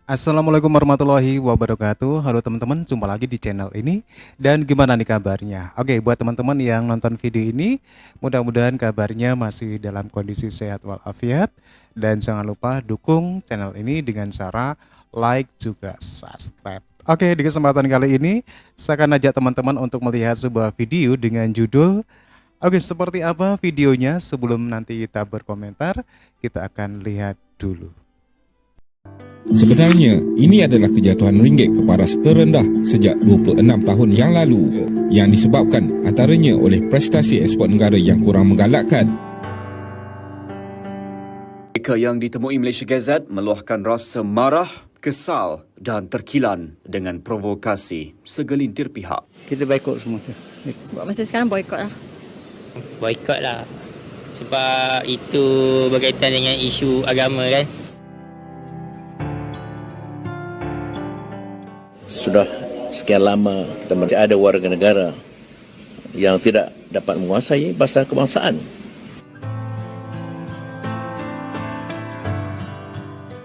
Assalamualaikum warahmatullahi wabarakatuh. Halo teman-teman, jumpa lagi di channel ini. Dan gimana nih kabarnya? Oke, buat teman-teman yang nonton video ini, mudah-mudahan kabarnya masih dalam kondisi sehat walafiat. Dan jangan lupa dukung channel ini dengan cara like juga subscribe. Oke, di kesempatan kali ini saya akan ajak teman-teman untuk melihat sebuah video dengan judul. Oke, seperti apa videonya? Sebelum nanti kita berkomentar, kita akan lihat dulu. Sebenarnya, ini adalah kejatuhan ringgit ke paras terendah sejak 26 tahun yang lalu yang disebabkan antaranya oleh prestasi ekspor negara yang kurang menggalakkan. Mereka yang ditemui Malaysia Gazette meluahkan rasa marah, kesal dan terkilan dengan provokasi segelintir pihak. Kita boikot semua tu. Buat masa sekarang boikot lah. Boikot lah. Sebab itu berkaitan dengan isu agama kan. Sudah sekian lama kita masih ada warga negara yang tidak dapat menguasai bahasa kebangsaan.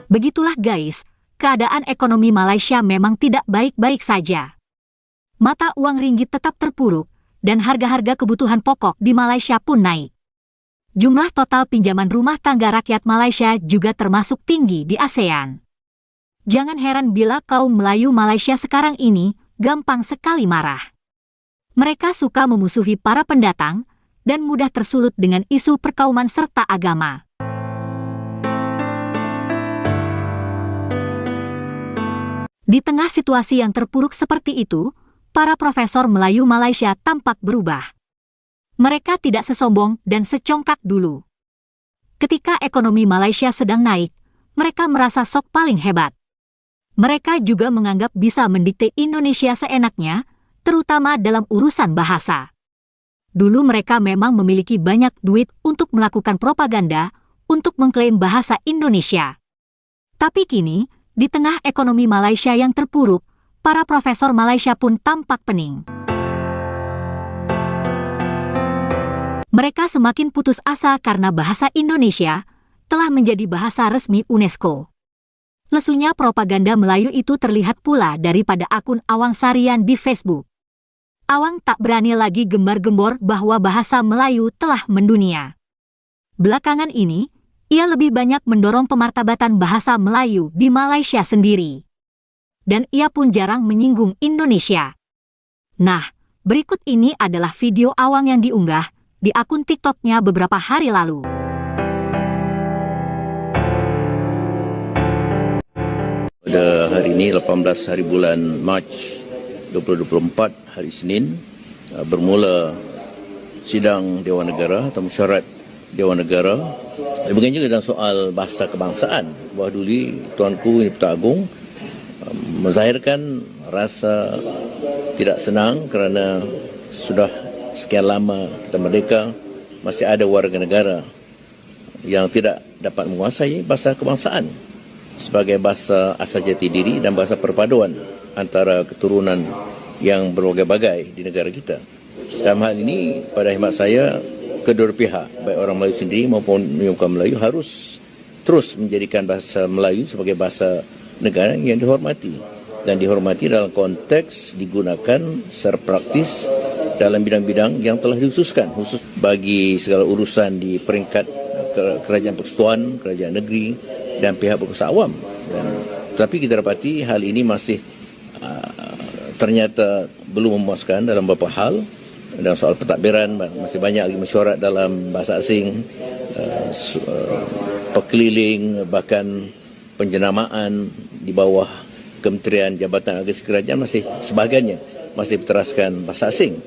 Begitulah guys, keadaan ekonomi Malaysia memang tidak baik-baik saja. Mata uang ringgit tetap terpuruk dan harga-harga kebutuhan pokok di Malaysia pun naik. Jumlah total pinjaman rumah tangga rakyat Malaysia juga termasuk tinggi di ASEAN. Jangan heran bila kaum Melayu Malaysia sekarang ini gampang sekali marah. Mereka suka memusuhi para pendatang dan mudah tersulut dengan isu perkauman serta agama. Di tengah situasi yang terpuruk seperti itu, para profesor Melayu Malaysia tampak berubah. Mereka tidak sesombong dan secongkak dulu. Ketika ekonomi Malaysia sedang naik, mereka merasa sok paling hebat. Mereka juga menganggap bisa mendikte Indonesia seenaknya, terutama dalam urusan bahasa. Dulu mereka memang memiliki banyak duit untuk melakukan propaganda untuk mengklaim bahasa Indonesia. Tapi kini, di tengah ekonomi Malaysia yang terpuruk, para profesor Malaysia pun tampak pening. Mereka semakin putus asa karena bahasa Indonesia telah menjadi bahasa resmi UNESCO. Lesunya propaganda Melayu itu terlihat pula daripada akun Awang Sarian di Facebook. Awang tak berani lagi gembar-gembor bahwa bahasa Melayu telah mendunia. Belakangan ini, ia lebih banyak mendorong pemartabatan bahasa Melayu di Malaysia sendiri. Dan ia pun jarang menyinggung Indonesia. Nah, berikut ini adalah video Awang yang diunggah di akun TikTok-nya beberapa hari lalu. Pada hari ini 18 hari bulan Mac 2024 hari Senin bermula sidang Dewan Negara atau mesyuarat Dewan Negara. Demikian juga dalam soal bahasa kebangsaan. Bahawa dulu Tuanku Ini Pertuan Agong menzahirkan rasa tidak senang kerana sudah sekian lama kita merdeka masih ada warga negara yang tidak dapat menguasai bahasa kebangsaan sebagai bahasa asal jati diri dan bahasa perpaduan antara keturunan yang berbagai-bagai di negara kita. Dalam hal ini, pada khidmat saya, kedua pihak, baik orang Melayu sendiri maupun bukan Melayu, harus terus menjadikan bahasa Melayu sebagai bahasa negara yang dihormati. Dan dihormati dalam konteks digunakan secara praktis dalam bidang-bidang yang telah dikhususkan, khusus bagi segala urusan di peringkat kerajaan persekutuan, kerajaan negeri, dan pihak berkuasa awam. Tapi kita dapati hal ini masih ternyata belum memuaskan dalam beberapa hal. Dalam soal pentadbiran masih banyak lagi mesyuarat dalam bahasa asing, pekeliling, bahkan penjenamaan di bawah Kementerian Jabatan Agasi Kerajaan masih sebahagiannya masih berteraskan bahasa asing.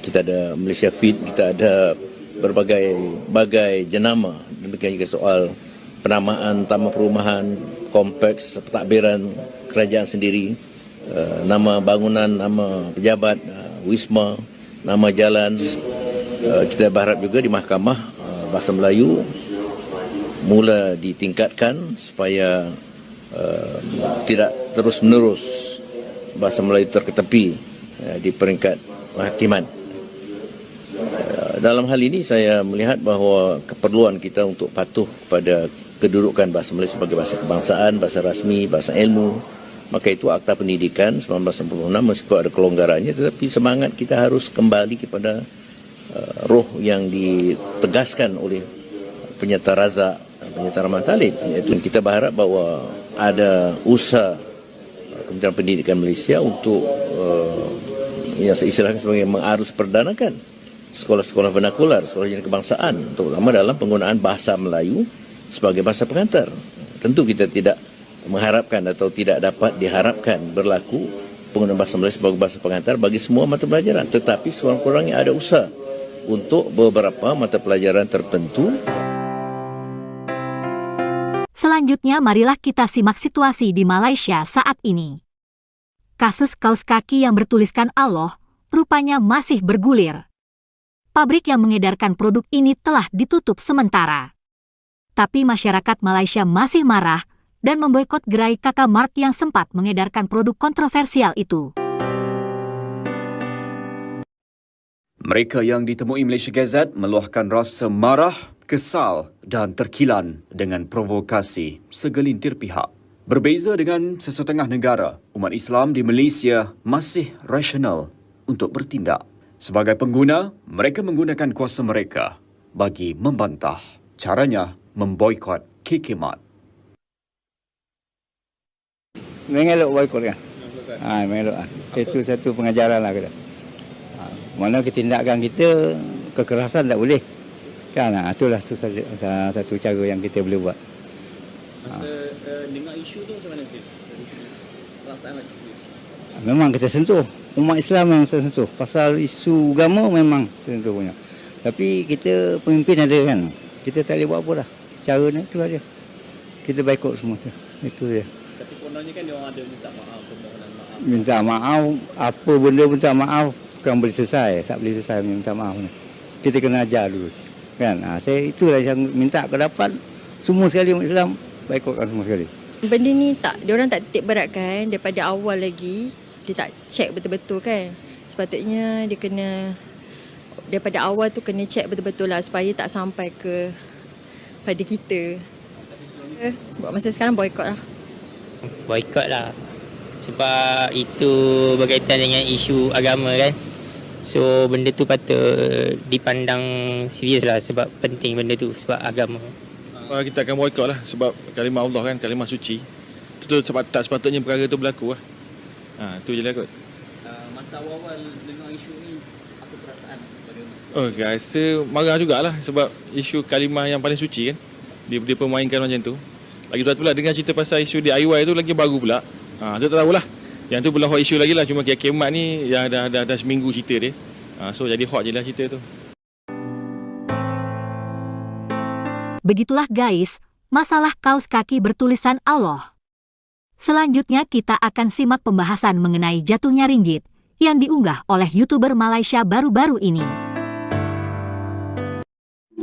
Kita ada Malaysia Fit, kita ada berbagai jenama. Demikian juga soal penamaan taman perumahan, kompleks pentadbiran kerajaan sendiri, nama bangunan, nama pejabat, wisma, nama jalan. Kita berharap juga di Mahkamah Bahasa Melayu mula ditingkatkan supaya tidak terus-menerus bahasa Melayu terketepi di peringkat hakiman. Dalam hal ini saya melihat bahawa keperluan kita untuk patuh pada kedudukan bahasa Melayu sebagai bahasa kebangsaan, bahasa rasmi, bahasa ilmu. Maka itu Akta Pendidikan 1966 meskipun ada kelonggarannya, tetapi semangat kita harus kembali kepada roh yang ditegaskan oleh penyata Razak, penyata Rahman Talib. Iaitu kita berharap bahawa ada usaha Kementerian Pendidikan Malaysia untuk yang saya istilahkan sebagai mengarus perdanakan sekolah-sekolah vernakular, sekolah jenis kebangsaan, terutama dalam penggunaan bahasa Melayu sebagai bahasa pengantar. Tentu kita tidak mengharapkan atau tidak dapat diharapkan berlaku penggunaan bahasa Melayu sebagai bahasa pengantar bagi semua mata pelajaran. Tetapi sekurang-kurangnya ada usaha untuk beberapa mata pelajaran tertentu. Selanjutnya marilah kita simak situasi di Malaysia saat ini. Kasus kaos kaki yang bertuliskan Allah rupanya masih bergulir. Pabrik yang mengedarkan produk ini telah ditutup sementara. Tapi masyarakat Malaysia masih marah dan memboikot gerai Kakak Mart yang sempat mengedarkan produk kontroversial itu. Mereka yang ditemui Malaysia Gazette meluahkan rasa marah, kesal dan terkilan dengan provokasi segelintir pihak. Berbeza dengan sesetengah negara, umat Islam di Malaysia masih rasional untuk bertindak. Sebagai pengguna, mereka menggunakan kuasa mereka bagi membantah. Caranya memboikot KK Mart. Mengelak boikot kan? Mengelak. Itu satu pengajaran lah kita. Mana ketindakan kita, kekerasan tak boleh. Kan? Itulah satu cara yang kita boleh buat. Masa dengar isu tu macam mana? Perasaan macam tu? Memang kita sentuh. Umat Islam memang tersentuh. Pasal isu agama memang tersentuh punya. Tapi kita pemimpin ada kan? Kita tak boleh buat apa dah. Cara ni itulah dia. Kita boikot semua tu. Itu dia. Tapi kononnya kan dia orang ada minta maaf, permohonan maaf. Minta maaf, apa benda minta maaf bukan boleh selesai, tak boleh selesai minta maaf ni. Kita kena ajar dulu. Kan? Saya itulah yang minta ke dapat semua sekali umat Islam boikotkan semua sekali. Benda ni diorang tak titik beratkan daripada awal lagi. Dia tak check betul-betul kan. Sepatutnya dia kena daripada awal tu kena check betul-betul lah supaya tak sampai ke pada kita. Buat masa sekarang boikot lah. Boikot lah. Sebab itu berkaitan dengan isu agama kan. So benda tu patut dipandang serius lah sebab penting benda tu sebab agama. Kita akan boikot lah sebab kalimah Allah kan, kalimah suci. Itu sebab tak sepatutnya perkara tu berlaku lah. Tu je lah kot. Masa awal dengar isu ni, apa perasaan pada Rasa marah jugalah sebab isu kalimah yang paling suci kan. Dia permainkan macam tu. Lagi tu pula dengar cerita pasal isu DIY tu lagi baru pula. Saya tak tahulah. Yang tu pula hot isu lagi lah. Cuma KK Mart ni yang dah seminggu cerita dia. So jadi hot je lah cerita tu. Begitulah guys, masalah kaos kaki bertulisan Allah. Selanjutnya kita akan simak pembahasan mengenai jatuhnya ringgit yang diunggah oleh YouTuber Malaysia baru-baru ini.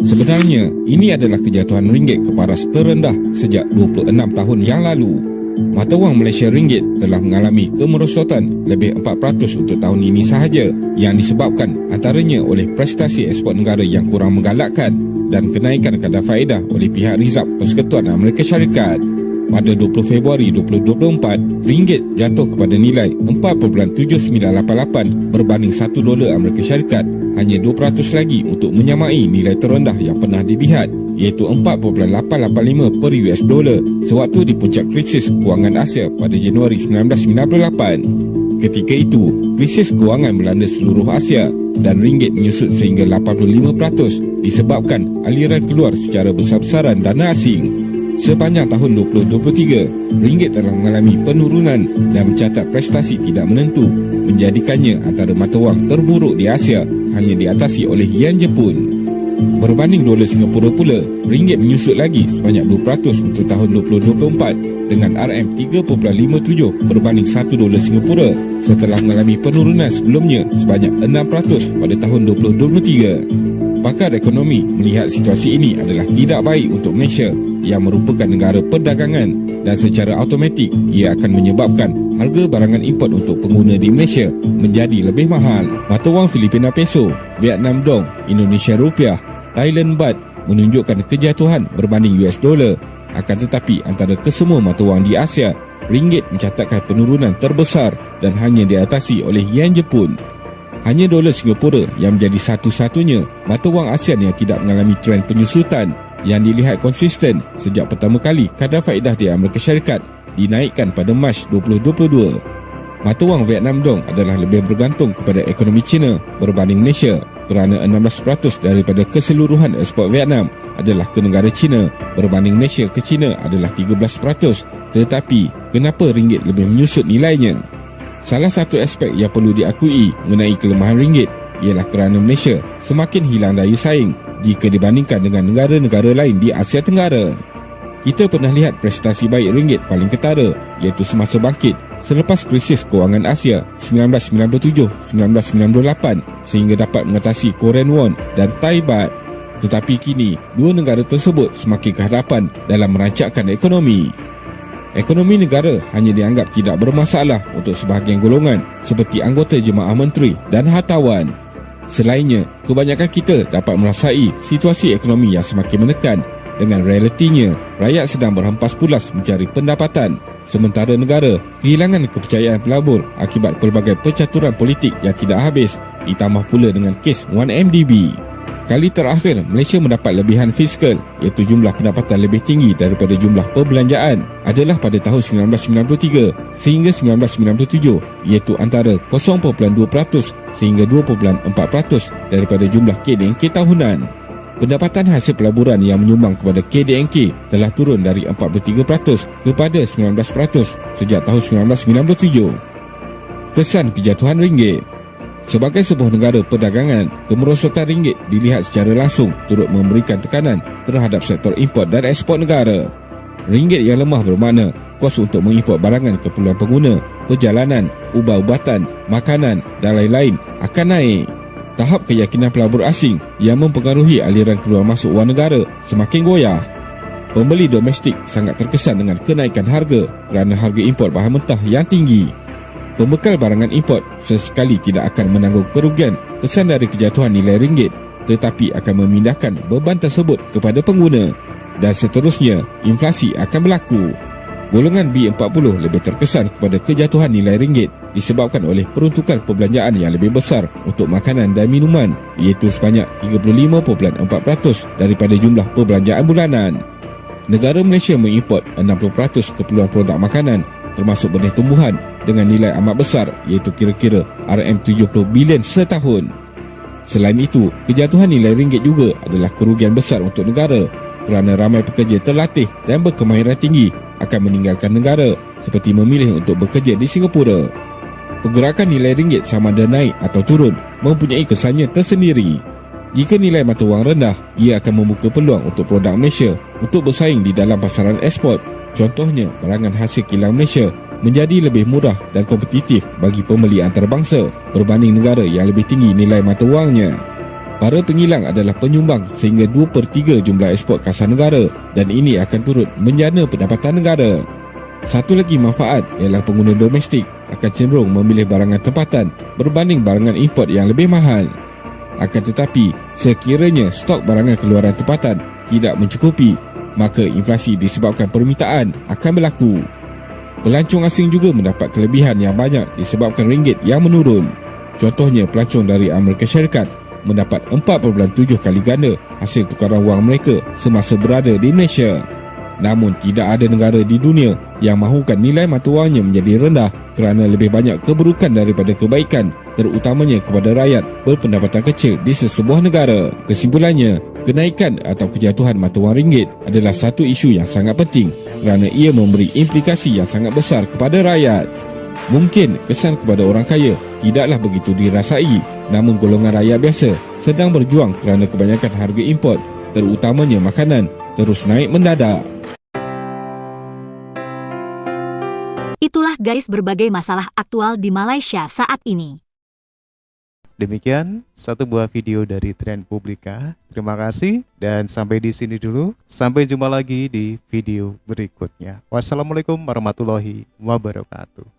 Sebenarnya, ini adalah kejatuhan ringgit ke paras terendah sejak 26 tahun yang lalu. Mata wang Malaysia ringgit telah mengalami kemerosotan lebih 4% untuk tahun ini sahaja yang disebabkan antaranya oleh prestasi ekspor negara yang kurang menggalakkan dan kenaikan kadar faedah oleh pihak Rizab Persekutuan Amerika Syarikat. Pada 20 Februari 2024, ringgit jatuh kepada nilai 4.7988 berbanding $1 Amerika Syarikat, hanya 2% lagi untuk menyamai nilai terendah yang pernah dilihat, iaitu 4.885 per US dollar sewaktu di puncak krisis kewangan Asia pada Januari 1998. Ketika itu, krisis kewangan melanda seluruh Asia dan ringgit menyusut sehingga 85% disebabkan aliran keluar secara besar-besaran dana asing. Sepanjang tahun 2023, ringgit telah mengalami penurunan dan mencatat prestasi tidak menentu, menjadikannya antara mata wang terburuk di Asia, hanya diatasi oleh Yen Jepun. Berbanding dolar Singapura pula, ringgit menyusut lagi sebanyak 2% untuk tahun 2024 dengan RM3.57 berbanding $1 Singapura setelah mengalami penurunan sebelumnya sebanyak 6% pada tahun 2023. Pakar ekonomi melihat situasi ini adalah tidak baik untuk Malaysia yang merupakan negara perdagangan dan secara automatik ia akan menyebabkan harga barangan import untuk pengguna di Malaysia menjadi lebih mahal. Mata wang Filipina Peso, Vietnam Dong, Indonesia Rupiah, Thailand Baht menunjukkan kejatuhan berbanding US dollar Akan tetapi antara kesemua mata wang di Asia, ringgit mencatatkan penurunan terbesar dan hanya diatasi oleh yen Jepun. Hanya dolar Singapura yang menjadi satu-satunya mata wang ASEAN yang tidak mengalami trend penyusutan yang dilihat konsisten sejak pertama kali kadar faedah di Amerika Syarikat dinaikkan pada Mac 2022. Mata wang Vietnam Dong adalah lebih bergantung kepada ekonomi China berbanding Malaysia kerana 16% daripada keseluruhan ekspor Vietnam adalah ke negara China berbanding Malaysia ke China adalah 13%. Tetapi, kenapa ringgit lebih menyusut nilainya? Salah satu aspek yang perlu diakui mengenai kelemahan ringgit ialah kerana Malaysia semakin hilang daya saing jika dibandingkan dengan negara-negara lain di Asia Tenggara. Kita pernah lihat prestasi baik ringgit paling ketara iaitu semasa bangkit selepas krisis kewangan Asia 1997-1998 sehingga dapat mengatasi Korean Won dan Thai Baht. Tetapi kini, dua negara tersebut semakin ke hadapan dalam merancakkan ekonomi. Ekonomi negara hanya dianggap tidak bermasalah untuk sebahagian golongan seperti anggota jemaah menteri dan hartawan. Selainnya, kebanyakan kita dapat merasai situasi ekonomi yang semakin menekan. Dengan realitinya, rakyat sedang berhempas pulas mencari pendapatan, sementara negara kehilangan kepercayaan pelabur akibat pelbagai percaturan politik yang tidak habis, ditambah pula dengan kes 1MDB. Kali terakhir Malaysia mendapat lebihan fiskal iaitu jumlah pendapatan lebih tinggi daripada jumlah perbelanjaan adalah pada tahun 1993 sehingga 1997 iaitu antara 0.2% sehingga 2.4% daripada jumlah KDNK tahunan. Pendapatan hasil pelaburan yang menyumbang kepada KDNK telah turun dari 43% kepada 19% sejak tahun 1997. Kesan kejatuhan ringgit. Sebagai sebuah negara perdagangan, kemerosotan ringgit dilihat secara langsung turut memberikan tekanan terhadap sektor import dan ekspor negara. Ringgit yang lemah bermakna kos untuk mengimport barangan keperluan pengguna, perjalanan, ubat-ubatan, makanan dan lain-lain akan naik. Tahap keyakinan pelabur asing yang mempengaruhi aliran keluar masuk wang negara semakin goyah. Pembeli domestik sangat terkesan dengan kenaikan harga kerana harga import bahan mentah yang tinggi. Pembekal barangan import sesekali tidak akan menanggung kerugian kesan dari kejatuhan nilai ringgit tetapi akan memindahkan beban tersebut kepada pengguna dan seterusnya inflasi akan berlaku. Golongan B40 lebih terkesan kepada kejatuhan nilai ringgit disebabkan oleh peruntukan perbelanjaan yang lebih besar untuk makanan dan minuman iaitu sebanyak 35.4% daripada jumlah perbelanjaan bulanan. Negara Malaysia mengimport 60% keperluan produk makanan termasuk benih tumbuhan dengan nilai amat besar iaitu kira-kira RM70 bilion setahun. Selain itu, kejatuhan nilai ringgit juga adalah kerugian besar untuk negara kerana ramai pekerja terlatih dan berkemahiran tinggi akan meninggalkan negara seperti memilih untuk bekerja di Singapura. Pergerakan nilai ringgit sama ada naik atau turun mempunyai kesannya tersendiri. Jika nilai mata wang rendah, ia akan membuka peluang untuk produk Malaysia untuk bersaing di dalam pasaran ekspor. Contohnya, barangan hasil kilang Malaysia menjadi lebih murah dan kompetitif bagi pembeli antarabangsa berbanding negara yang lebih tinggi nilai mata wangnya. Para pengilang adalah penyumbang sehingga 2/3 jumlah ekspor kasar negara dan ini akan turut menjana pendapatan negara. Satu lagi manfaat ialah pengguna domestik akan cenderung memilih barangan tempatan berbanding barangan import yang lebih mahal. Akan tetapi, sekiranya stok barangan keluaran tempatan tidak mencukupi, maka inflasi disebabkan permintaan akan berlaku. Pelancong asing juga mendapat kelebihan yang banyak disebabkan ringgit yang menurun. Contohnya, pelancong dari Amerika Syarikat mendapat 4.7 kali ganda hasil tukaran wang mereka semasa berada di Malaysia. Namun, tidak ada negara di dunia yang mahukan nilai mata wangnya menjadi rendah kerana lebih banyak keburukan daripada kebaikan, terutamanya kepada rakyat berpendapatan kecil di sesebuah negara. Kesimpulannya, kenaikan atau kejatuhan mata wang ringgit adalah satu isu yang sangat penting kerana ia memberi implikasi yang sangat besar kepada rakyat. Mungkin kesan kepada orang kaya tidaklah begitu dirasai, namun golongan rakyat biasa sedang berjuang kerana kebanyakan harga import, terutamanya makanan, terus naik mendadak. Itulah guys berbagai masalah aktual di Malaysia saat ini. Demikian satu buah video dari Trend Publika. Terima kasih dan sampai di sini dulu. Sampai jumpa lagi di video berikutnya. Wassalamualaikum warahmatullahi wabarakatuh.